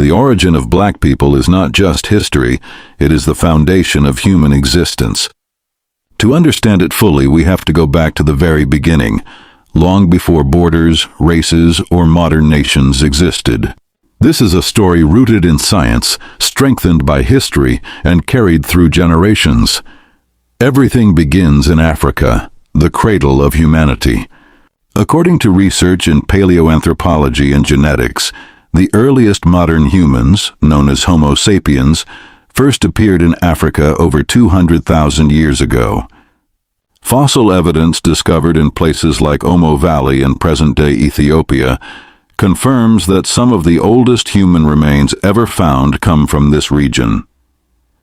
The origin of black people is not just history, it is the foundation of human existence. To understand it fully, we have to go back to the very beginning, long before borders, races, or modern nations existed. This is a story rooted in science, strengthened by history, and carried through generations. Everything begins in Africa, the cradle of humanity. According to research in paleoanthropology and genetics, the earliest modern humans, known as Homo sapiens, first appeared in Africa over 200,000 years ago. Fossil evidence discovered in places like Omo Valley in present-day Ethiopia confirms that some of the oldest human remains ever found come from this region.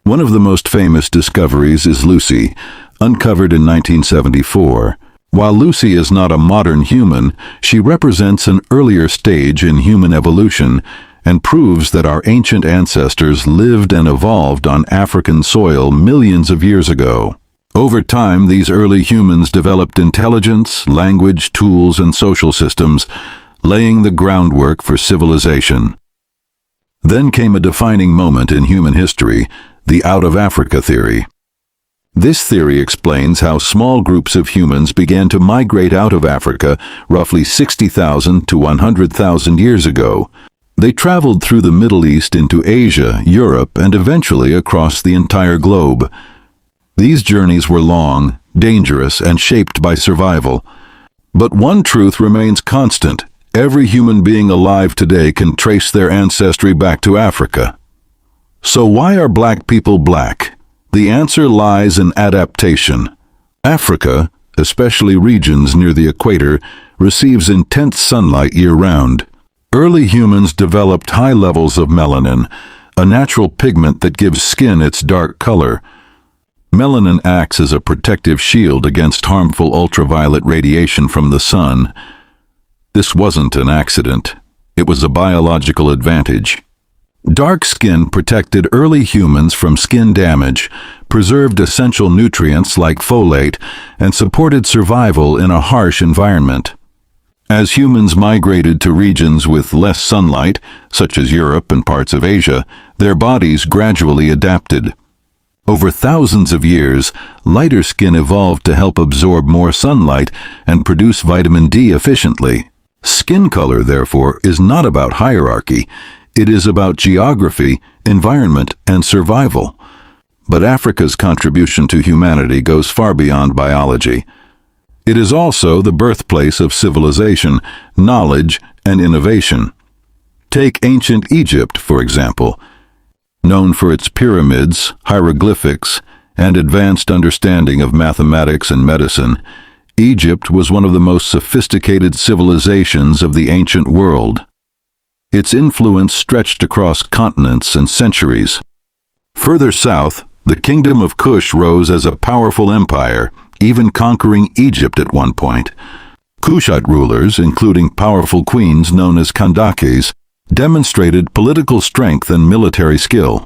One of the most famous discoveries is Lucy, uncovered in 1974. While Lucy is not a modern human, she represents an earlier stage in human evolution and proves that our ancient ancestors lived and evolved on African soil millions of years ago. Over time, these early humans developed intelligence, language, tools, and social systems, laying the groundwork for civilization. Then came a defining moment in human history, the out-of-Africa theory. This theory explains how small groups of humans began to migrate out of Africa roughly 60,000 to 100,000 years ago. They traveled through the Middle East into Asia, Europe, and eventually across the entire globe. These journeys were long, dangerous, and shaped by survival. But one truth remains constant. Every human being alive today can trace their ancestry back to Africa. So why are black people black? The answer lies in adaptation. Africa, especially regions near the equator, receives intense sunlight year-round. Early humans developed high levels of melanin, a natural pigment that gives skin its dark color. Melanin acts as a protective shield against harmful ultraviolet radiation from the sun. This wasn't an accident. It was a biological advantage. Dark skin protected early humans from skin damage, preserved essential nutrients like folate, and supported survival in a harsh environment. As humans migrated to regions with less sunlight, such as Europe and parts of Asia, their bodies gradually adapted. Over thousands of years, lighter skin evolved to help absorb more sunlight and produce vitamin D efficiently. Skin color, therefore, is not about hierarchy. It is about geography, environment, and survival. But Africa's contribution to humanity goes far beyond biology. It is also the birthplace of civilization, knowledge, and innovation. Take ancient Egypt, for example. Known for its pyramids, hieroglyphics, and advanced understanding of mathematics and medicine, Egypt was one of the most sophisticated civilizations of the ancient world. Its influence stretched across continents and centuries. Further south, the Kingdom of Kush rose as a powerful empire, even conquering Egypt at one point. Kushite rulers, including powerful queens known as Kandakes, demonstrated political strength and military skill.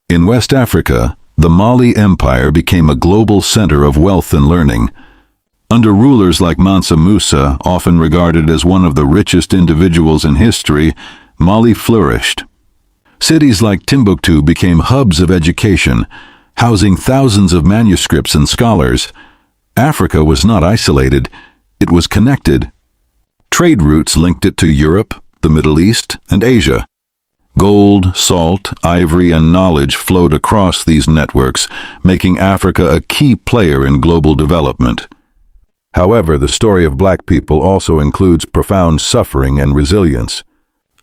In West Africa, the Mali Empire became a global center of wealth and learning. Under rulers like Mansa Musa, often regarded as one of the richest individuals in history, Mali flourished. Cities like Timbuktu became hubs of education, housing thousands of manuscripts and scholars. Africa was not isolated, it was connected. Trade routes linked it to Europe, the Middle East, and Asia. Gold, salt, ivory, and knowledge flowed across these networks, making Africa a key player in global development. However, the story of black people also includes profound suffering and resilience.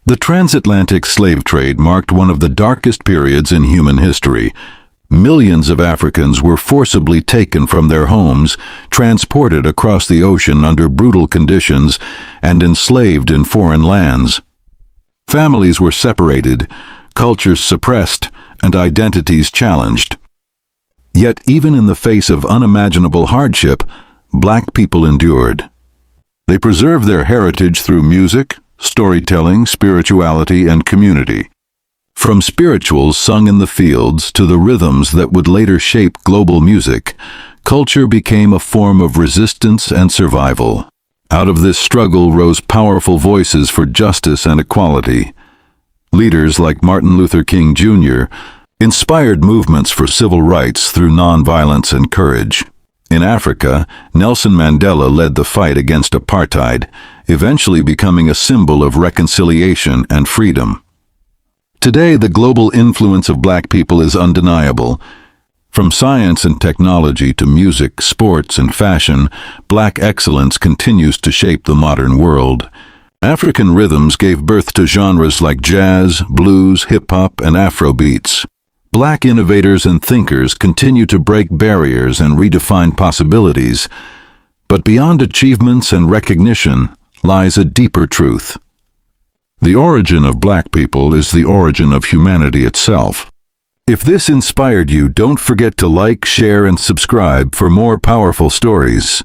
The Transatlantic Slave Trade marked one of the darkest periods in human history. Millions of Africans were forcibly taken from their homes, transported across the ocean under brutal conditions, and enslaved in foreign lands. Families were separated, cultures suppressed, and identities challenged. Yet, even in the face of unimaginable hardship, black people endured. They preserved their heritage through music, storytelling, spirituality, and community. From spirituals sung in the fields to the rhythms that would later shape global music, culture became a form of resistance and survival. Out of this struggle rose powerful voices for justice and equality. Leaders like Martin Luther King Jr. inspired movements for civil rights through nonviolence and courage. In Africa, Nelson Mandela led the fight against apartheid, eventually becoming a symbol of reconciliation and freedom. Today, the global influence of Black people is undeniable. From science and technology to music, sports, and fashion, Black excellence continues to shape the modern world. African rhythms gave birth to genres like jazz, blues, hip-hop, and Afrobeats. Black innovators and thinkers continue to break barriers and redefine possibilities, but beyond achievements and recognition lies a deeper truth. The origin of Black people is the origin of humanity itself. If this inspired you, don't forget to like, share, and subscribe for more powerful stories.